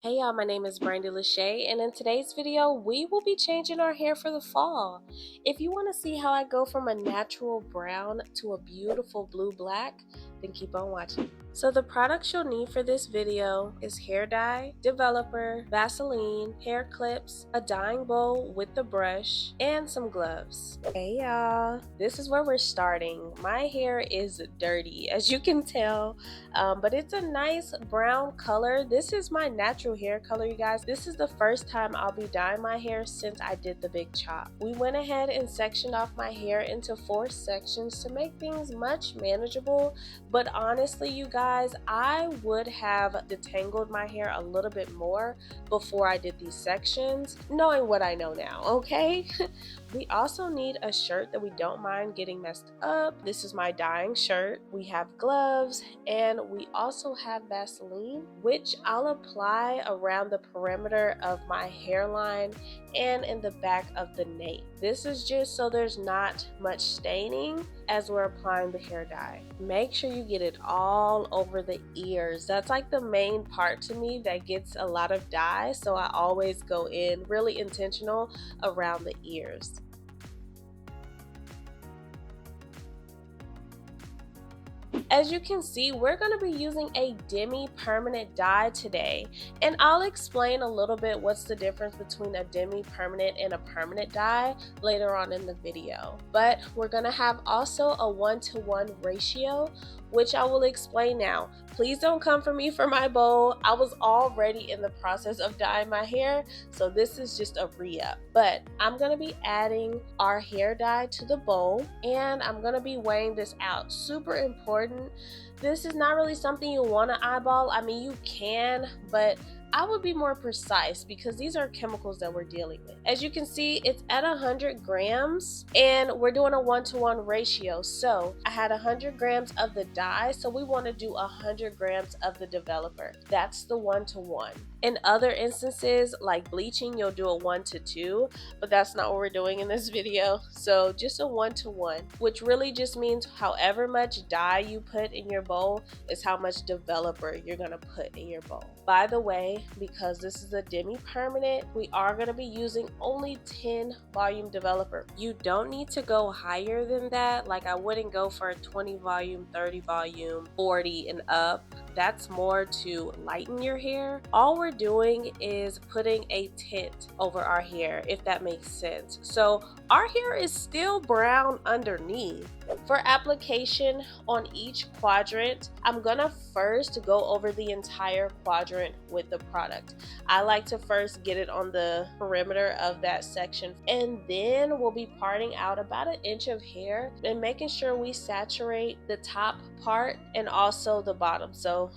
Hey y'all, my name is Brandi LaShay, and in today's video, we will be changing our hair for the fall. If you want to see how I go from a natural brown to a beautiful blue black, then keep on watching. So the products you'll need for this video is hair dye, developer, Vaseline, hair clips, a dyeing bowl with the brush, and some gloves. Hey y'all, this is where we're starting. My hair is dirty, as you can tell. But it's a nice brown color. This is my natural hair color, you guys. This is the first time I'll be dyeing my hair since I did the big chop. We went ahead and sectioned off my hair into 4 sections to make things much manageable, but honestly, you guys, I would have detangled my hair a little bit more before I did these sections, knowing what I know now, okay? We also need a shirt that we don't mind getting messed up. This is my dyeing shirt. We have gloves, and we also have Vaseline, which I'll apply around the perimeter of my hairline and in the back of the nape. This is just so there's not much staining as we're applying the hair dye. Make sure you get it all over the ears. That's like the main part to me that gets a lot of dye, so I always go in really intentional around the ears. As you can see, we're going to be using a demi-permanent dye today, and I'll explain a little bit what's the difference between a demi-permanent and a permanent dye later on in the video. But we're going to have also a 1-to-1 ratio, which I will explain now. Please don't come for me for my bowl. I was already in the process of dyeing my hair, so this is just a re-up. But I'm going to be adding our hair dye to the bowl, and I'm going to be weighing this out. Super important. This is not really something you want to eyeball. I mean, you can, but I would be more precise because these are chemicals that we're dealing with. As you can see, it's at 100 grams and we're doing a 1-to-1 ratio. So I had 100 grams of the dye, so we want to do 100 grams of the developer. That's the 1-to-1. In other instances, like bleaching, you'll do a 1-to-2, but that's not what we're doing in this video. So just a 1-to-1, which really just means however much dye you put in your bowl is how much developer you're gonna put in your bowl. By the way, because this is a demi-permanent, we are gonna be using only 10 volume developer. You don't need to go higher than that. Like I wouldn't go for a 20 volume, 30 volume, 40 and up. That's more to lighten your hair. All we're doing is putting a tint over our hair, if that makes sense. So our hair is still brown underneath. For application on each quadrant, I'm gonna first go over the entire quadrant with the product. I like to first get it on the perimeter of that section, and then we'll be parting out about 1 inch of hair and making sure we saturate the top part and also the bottom. So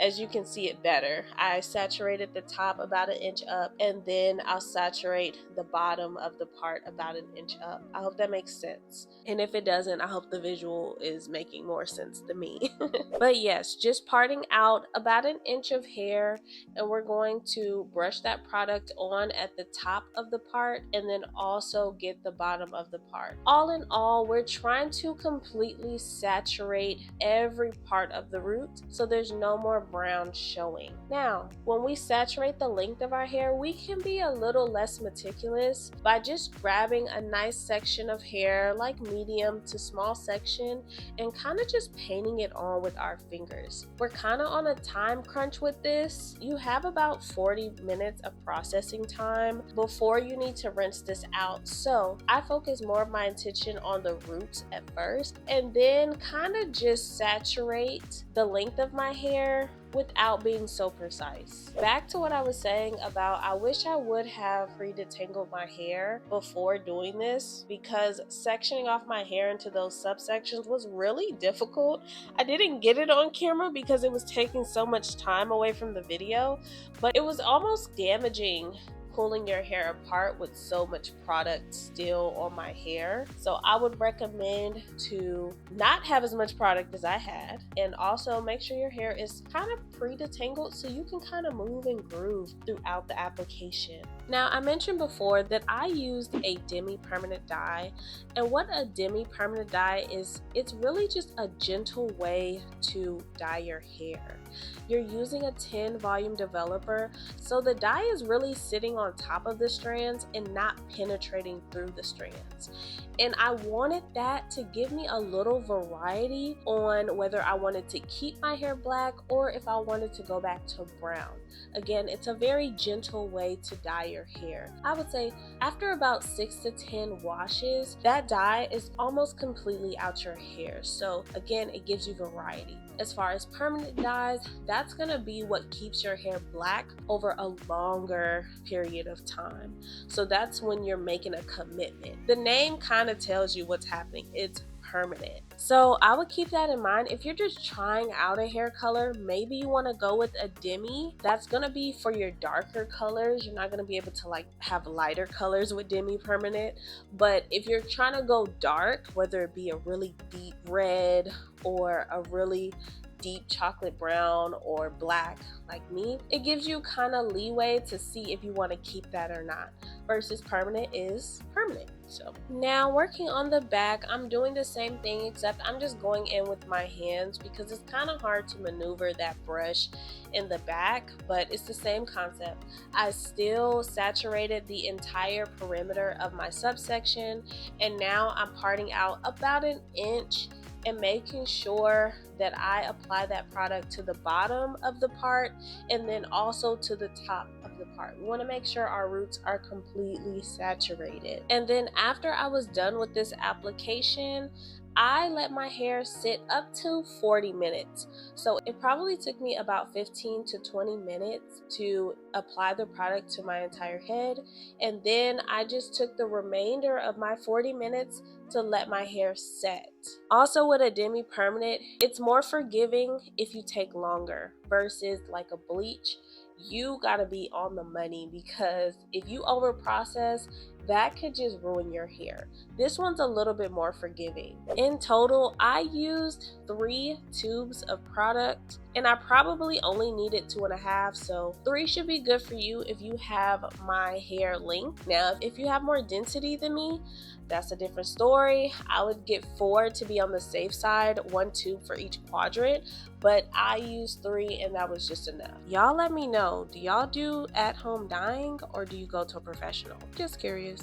as you can see it better, I saturated the top about 1 inch up, and then I'll saturate the bottom of the part about 1 inch up. I hope that makes sense, and if it doesn't, I hope the visual is making more sense to me. But yes, just parting out about 1 inch of hair, and we're going to brush that product on at the top of the part and then also get the bottom of the part. All in all, we're trying to completely saturate every part of the root so there's no more brown showing. Now, when we saturate the length of our hair, we can be a little less meticulous by just grabbing a nice section of hair, like medium to small section, and kind of just painting it on with our fingers. We're kind of on a time crunch with this. You have about 40 minutes of processing time before you need to rinse this out. So I focus more of my attention on the roots at first, and then kind of just saturate the length of my hair without being so precise. Back to what I was saying about I wish I would have pre-detangled my hair before doing this, because sectioning off my hair into those subsections was really difficult. I didn't get it on camera because it was taking so much time away from the video, but it was almost damaging pulling your hair apart with so much product still on my hair. So I would recommend to not have as much product as I had, and also make sure your hair is kind of pre-detangled so you can kind of move and groove throughout the application. Now, I mentioned before that I used a demi-permanent dye, and what a demi-permanent dye is, it's really just a gentle way to dye your hair. You're using a 10 volume developer, so the dye is really sitting on top of the strands and not penetrating through the strands. And I wanted that to give me a little variety on whether I wanted to keep my hair black or if I wanted to go back to brown. Again, it's a very gentle way to dye your hair. I would say after about 6 to 10 washes, that dye is almost completely out your hair. So again, it gives you variety. As far as permanent dyes, that's gonna be what keeps your hair black over a longer period of time. So that's when you're making a commitment. The name kind of tells you what's happening. It's permanent. So I would keep that in mind. If you're just trying out a hair color, maybe you want to go with a demi. That's going to be for your darker colors. You're not going to be able to like have lighter colors with demi permanent. But if you're trying to go dark, whether it be a really deep red or a really deep chocolate brown or black like me, it gives you kind of leeway to see if you want to keep that or not, versus permanent is permanent. So now working on the back, I'm doing the same thing, except I'm just going in with my hands because it's kind of hard to maneuver that brush in the back, but it's the same concept. I still saturated the entire perimeter of my subsection, and now I'm parting out about an inch and making sure that I apply that product to the bottom of the part and then also to the top of the part. We want to make sure our roots are completely saturated. And then after I was done with this application, I let my hair sit up to 40 minutes. So it probably took me about 15 to 20 minutes to apply the product to my entire head. And then I just took the remainder of my 40 minutes to let my hair set. Also with a demi-permanent, it's more forgiving if you take longer versus like a bleach. You gotta be on the money because if you over process, that could just ruin your hair. This one's a little bit more forgiving. In total, I used 3 tubes of product and I probably only needed 2.5, so 3 should be good for you if you have my hair length. Now, if you have more density than me, that's a different story. I would get 4 to be on the safe side, 1 tube for each quadrant, but I used 3 and that was just enough. Y'all let me know, do y'all do at-home dyeing or do you go to a professional? Just curious.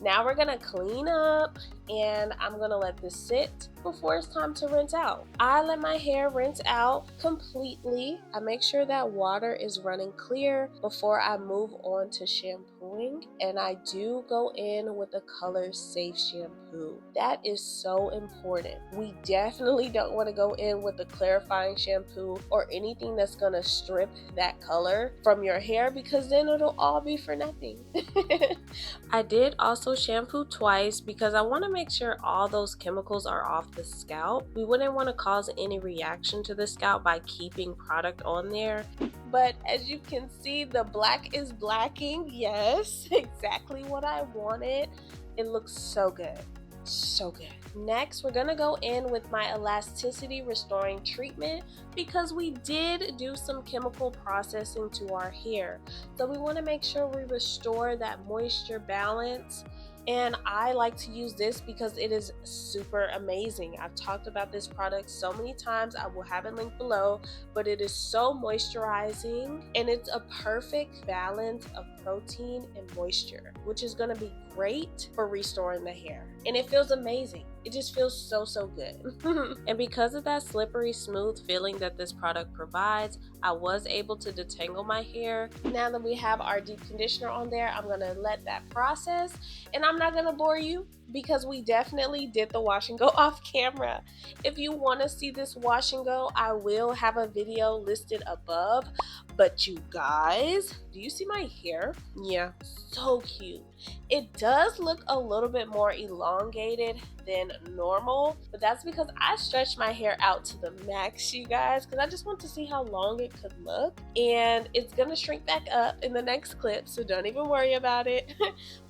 Now we're gonna clean up and I'm gonna let this sit before it's time to rinse out. I let my hair rinse out completely. I make sure that water is running clear before I move on to shampooing, and I do go in with a color safe shampoo. That is so important. We definitely don't want to go in with a clarifying shampoo or anything that's gonna strip that color from your hair because then it'll all be for nothing. I did also shampoo twice because I want to make sure all those chemicals are off the scalp. We wouldn't want to cause any reaction to the scalp by keeping product on there. But as you can see, the black is blacking. Yes, exactly what I wanted. It looks so good. So good. Next, we're gonna go in with my elasticity restoring treatment because we did do some chemical processing to our hair. So we want to make sure we restore that moisture balance. And I like to use this because it is super amazing. I've talked about this product so many times. I will have it linked below, but it is so moisturizing and it's a perfect balance of protein and moisture, which is going to be great for restoring the hair. And it feels amazing. It just feels so good. And because of that slippery smooth feeling that this product provides, I was able to detangle my hair. Now that we have our deep conditioner on there, I'm gonna let that process, and I'm not gonna bore you because we definitely did the wash and go off camera. If you want to see this wash and go, I will have a video listed above, But you guys, do you see my hair? Yeah, so cute. It does look a little bit more elongated than normal, but that's because I stretched my hair out to the max, you guys, because I just want to see how long it could look. And it's gonna shrink back up in the next clip, so don't even worry about it.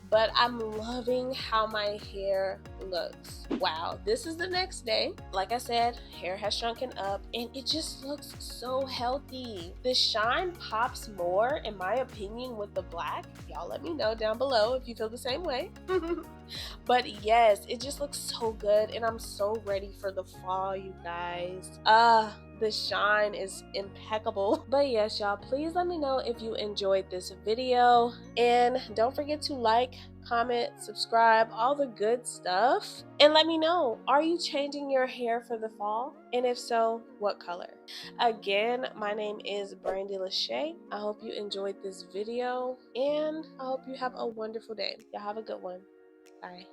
But I'm loving how my hair looks. Wow, this is the next day. Like I said, hair has shrunken up and it just looks so healthy. The shine pops more, in my opinion, with the black. Y'all let me know down below if you feel the same way. But yes, it just looks so good and I'm so ready for the fall, you guys. The shine is impeccable. But yes, y'all, please let me know if you enjoyed this video, and don't forget to like, comment, subscribe, all the good stuff, and let me know, are you changing your hair for the fall? And if so, what color? Again, my name is Brandi LaShay. I hope you enjoyed this video and I hope you have a wonderful day. Y'all have a good one. Bye.